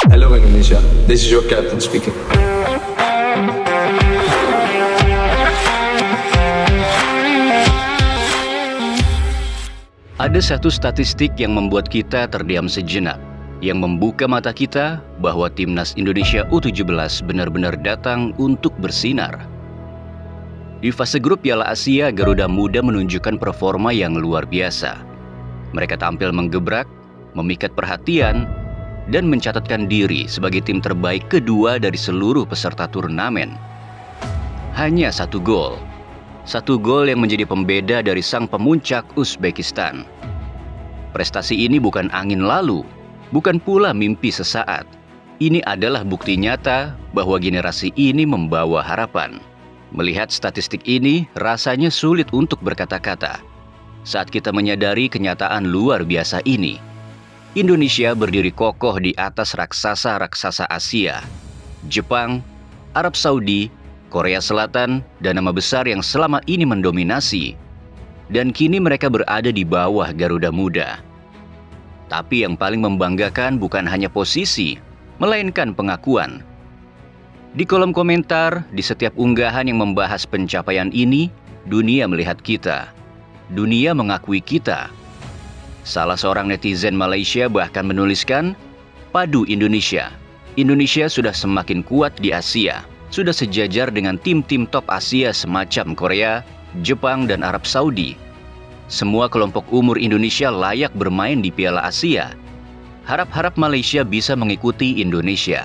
Hello Indonesia, this is your captain speaking. Ada satu statistik yang membuat kita terdiam sejenak, yang membuka mata kita bahwa timnas Indonesia U17 benar-benar datang untuk bersinar. Di fase grup Piala Asia, Garuda Muda menunjukkan performa yang luar biasa. Mereka tampil menggebrak, memikat perhatian, dan mencatatkan diri sebagai tim terbaik kedua dari seluruh peserta turnamen. Hanya satu gol yang menjadi pembeda dari sang pemuncak Uzbekistan. Prestasi ini bukan angin lalu, bukan pula mimpi sesaat. Ini adalah bukti nyata bahwa generasi ini membawa harapan. Melihat statistik ini, rasanya sulit untuk berkata-kata. Saat kita menyadari kenyataan luar biasa ini, Indonesia berdiri kokoh di atas raksasa-raksasa Asia, Jepang, Arab Saudi, Korea Selatan, dan nama besar yang selama ini mendominasi. Dan kini mereka berada di bawah Garuda Muda. Tapi yang paling membanggakan bukan hanya posisi, melainkan pengakuan. Di kolom komentar, di setiap unggahan yang membahas pencapaian ini, dunia melihat kita. Dunia mengakui kita. Salah seorang netizen Malaysia bahkan menuliskan, "Padu Indonesia. Indonesia sudah semakin kuat di Asia. Sudah sejajar dengan tim-tim top Asia semacam Korea, Jepang, dan Arab Saudi. Semua kelompok umur Indonesia layak bermain di Piala Asia. Harap-harap Malaysia bisa mengikuti Indonesia."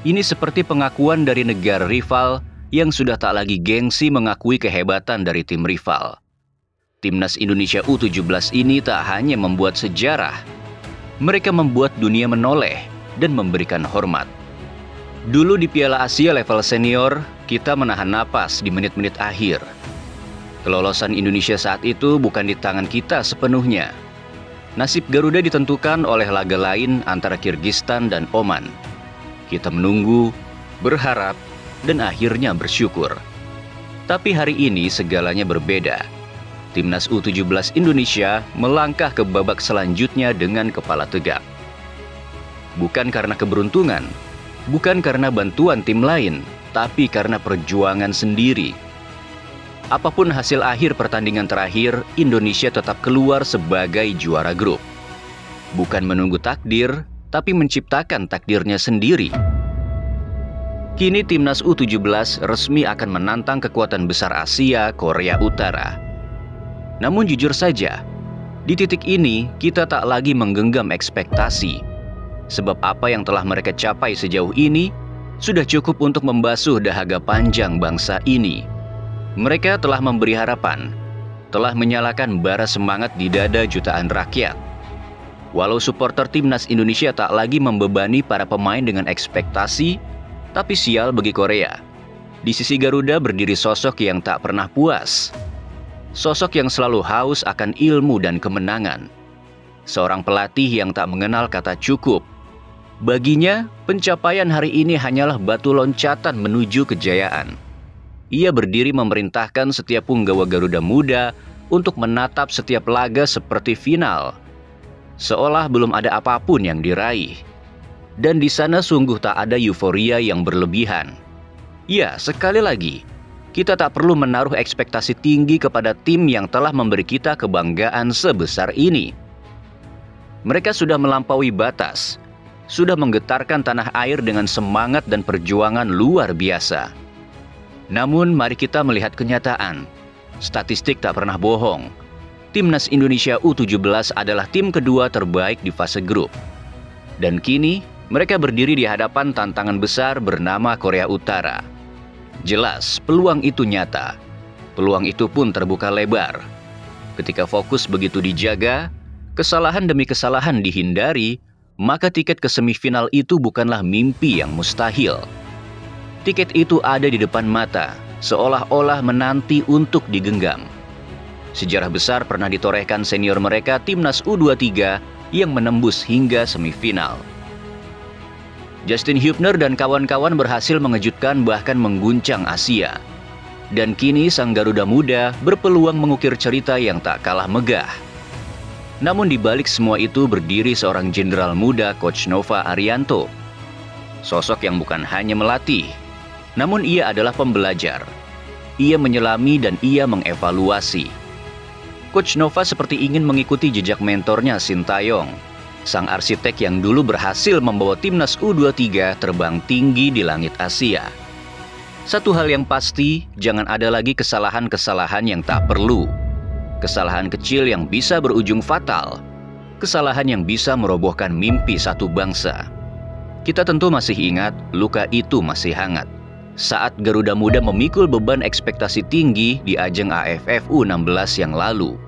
Ini seperti pengakuan dari negara rival yang sudah tak lagi gengsi mengakui kehebatan dari tim rival. Timnas Indonesia U17 ini tak hanya membuat sejarah, mereka membuat dunia menoleh dan memberikan hormat. Dulu di Piala Asia level senior, kita menahan napas di menit-menit akhir. Kelolosan Indonesia saat itu bukan di tangan kita sepenuhnya. Nasib Garuda ditentukan oleh laga lain antara Kyrgyzstan dan Oman. Kita menunggu, berharap, dan akhirnya bersyukur. Tapi hari ini segalanya berbeda. Timnas U17 Indonesia melangkah ke babak selanjutnya dengan kepala tegak. Bukan karena keberuntungan, bukan karena bantuan tim lain, tapi karena perjuangan sendiri. Apapun hasil akhir pertandingan terakhir, Indonesia tetap keluar sebagai juara grup. Bukan menunggu takdir, tapi menciptakan takdirnya sendiri. Kini Timnas U17 resmi akan menantang kekuatan besar Asia, Korea Utara. Namun jujur saja, di titik ini kita tak lagi menggenggam ekspektasi. Sebab apa yang telah mereka capai sejauh ini sudah cukup untuk membasuh dahaga panjang bangsa ini. Mereka telah memberi harapan, telah menyalakan bara semangat di dada jutaan rakyat. Walau supporter Timnas Indonesia tak lagi membebani para pemain dengan ekspektasi, tapi sial bagi Korea. Di sisi Garuda berdiri sosok yang tak pernah puas. Sosok yang selalu haus akan ilmu dan kemenangan. Seorang pelatih yang tak mengenal kata cukup. Baginya, pencapaian hari ini hanyalah batu loncatan menuju kejayaan. Ia berdiri memerintahkan setiap punggawa Garuda Muda untuk menatap setiap laga seperti final. Seolah belum ada apapun yang diraih. Dan di sana sungguh tak ada euforia yang berlebihan. Ya, sekali lagi, kita tak perlu menaruh ekspektasi tinggi kepada tim yang telah memberi kita kebanggaan sebesar ini. Mereka sudah melampaui batas, sudah menggetarkan tanah air dengan semangat dan perjuangan luar biasa. Namun mari kita melihat kenyataan. Statistik tak pernah bohong. Timnas Indonesia U17 adalah tim kedua terbaik di fase grup. Dan kini mereka berdiri di hadapan tantangan besar bernama Korea Utara. Jelas, peluang itu nyata. Peluang itu pun terbuka lebar. Ketika fokus begitu dijaga, kesalahan demi kesalahan dihindari, maka tiket ke semifinal itu bukanlah mimpi yang mustahil. Tiket itu ada di depan mata, seolah-olah menanti untuk digenggam. Sejarah besar pernah ditorehkan senior mereka Timnas U23 yang menembus hingga semifinal. Justin Hubner dan kawan-kawan berhasil mengejutkan bahkan mengguncang Asia. Dan kini sang Garuda Muda berpeluang mengukir cerita yang tak kalah megah. Namun di balik semua itu berdiri seorang jenderal muda, Coach Nova Arianto. Sosok yang bukan hanya melatih, namun ia adalah pembelajar. Ia menyelami dan ia mengevaluasi. Coach Nova seperti ingin mengikuti jejak mentornya Sintayong, sang arsitek yang dulu berhasil membawa timnas U23 terbang tinggi di langit Asia. Satu hal yang pasti, jangan ada lagi kesalahan-kesalahan yang tak perlu. Kesalahan kecil yang bisa berujung fatal. Kesalahan yang bisa merobohkan mimpi satu bangsa. Kita tentu masih ingat, luka itu masih hangat. Saat Garuda Muda memikul beban ekspektasi tinggi di ajang AFF U16 yang lalu.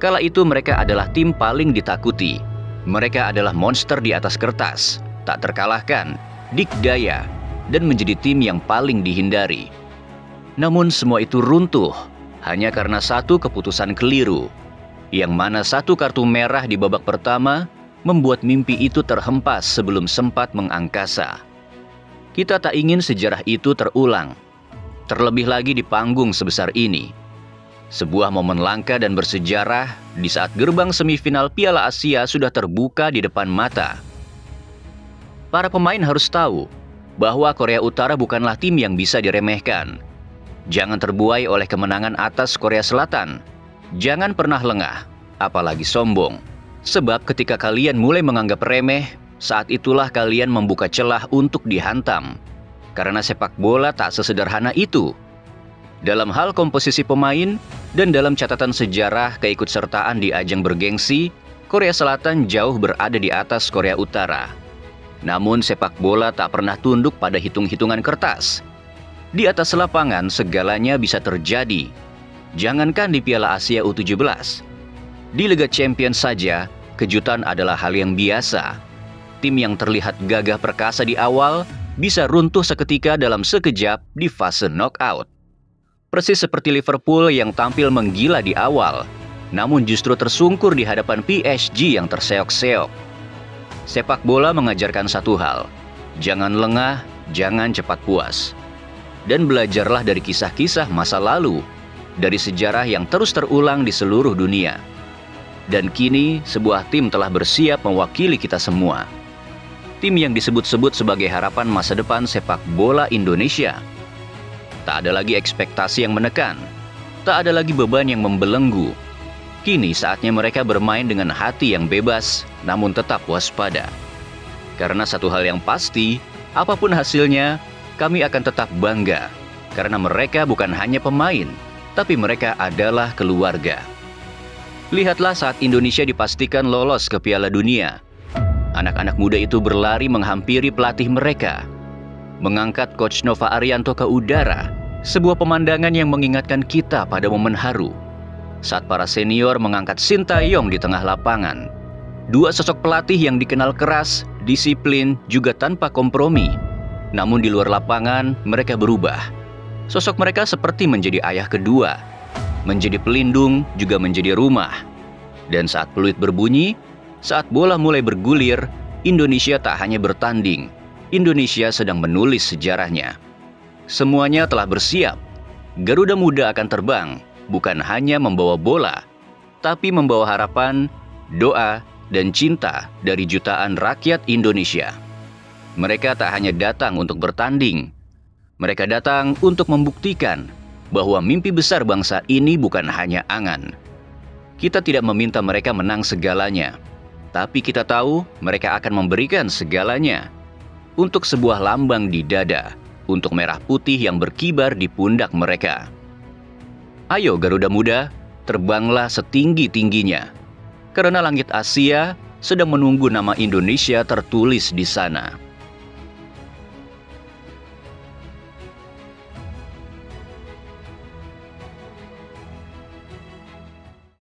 Kala itu mereka adalah tim paling ditakuti. Mereka adalah monster di atas kertas, tak terkalahkan, dikdaya, dan menjadi tim yang paling dihindari. Namun semua itu runtuh hanya karena satu keputusan keliru, yang mana satu kartu merah di babak pertama membuat mimpi itu terhempas sebelum sempat mengangkasa. Kita tak ingin sejarah itu terulang, terlebih lagi di panggung sebesar ini. Sebuah momen langka dan bersejarah di saat gerbang semifinal Piala Asia sudah terbuka di depan mata. Para pemain harus tahu bahwa Korea Utara bukanlah tim yang bisa diremehkan. Jangan terbuai oleh kemenangan atas Korea Selatan. Jangan pernah lengah, apalagi sombong. Sebab ketika kalian mulai menganggap remeh, saat itulah kalian membuka celah untuk dihantam. Karena sepak bola tak sesederhana itu. Dalam hal komposisi pemain dan dalam catatan sejarah keikutsertaan di ajang bergengsi, Korea Selatan jauh berada di atas Korea Utara. Namun sepak bola tak pernah tunduk pada hitung-hitungan kertas. Di atas lapangan segalanya bisa terjadi. Jangankan di Piala Asia U17. Di Liga Champions saja, kejutan adalah hal yang biasa. Tim yang terlihat gagah perkasa di awal bisa runtuh seketika dalam sekejap di fase knockout. Persis seperti Liverpool yang tampil menggila di awal, namun justru tersungkur di hadapan PSG yang terseok-seok. Sepak bola mengajarkan satu hal, jangan lengah, jangan cepat puas. Dan belajarlah dari kisah-kisah masa lalu, dari sejarah yang terus terulang di seluruh dunia. Dan kini, sebuah tim telah bersiap mewakili kita semua. Tim yang disebut-sebut sebagai harapan masa depan sepak bola Indonesia. Tak ada lagi ekspektasi yang menekan, tak ada lagi beban yang membelenggu. Kini saatnya mereka bermain dengan hati yang bebas, namun tetap waspada. Karena satu hal yang pasti, apapun hasilnya, kami akan tetap bangga. Karena mereka bukan hanya pemain, tapi mereka adalah keluarga. Lihatlah saat Indonesia dipastikan lolos ke Piala Dunia. Anak-anak muda itu berlari menghampiri pelatih mereka. Mengangkat Coach Nova Arianto ke udara, sebuah pemandangan yang mengingatkan kita pada momen haru. Saat para senior mengangkat Sintayong di tengah lapangan. Dua sosok pelatih yang dikenal keras, disiplin, juga tanpa kompromi. Namun di luar lapangan, mereka berubah. Sosok mereka seperti menjadi ayah kedua. Menjadi pelindung, juga menjadi rumah. Dan saat peluit berbunyi, saat bola mulai bergulir, Indonesia tak hanya bertanding. Indonesia sedang menulis sejarahnya. Semuanya telah bersiap. Garuda Muda akan terbang. Bukan hanya membawa bola, tapi membawa harapan, doa, dan cinta dari jutaan rakyat Indonesia. Mereka tak hanya datang untuk bertanding. Mereka datang untuk membuktikan bahwa mimpi besar bangsa ini bukan hanya angan. Kita tidak meminta mereka menang segalanya, tapi kita tahu mereka akan memberikan segalanya untuk sebuah lambang di dada, untuk merah putih yang berkibar di pundak mereka. Ayo Garuda Muda, terbanglah setinggi-tingginya. Karena langit Asia sedang menunggu nama Indonesia tertulis di sana.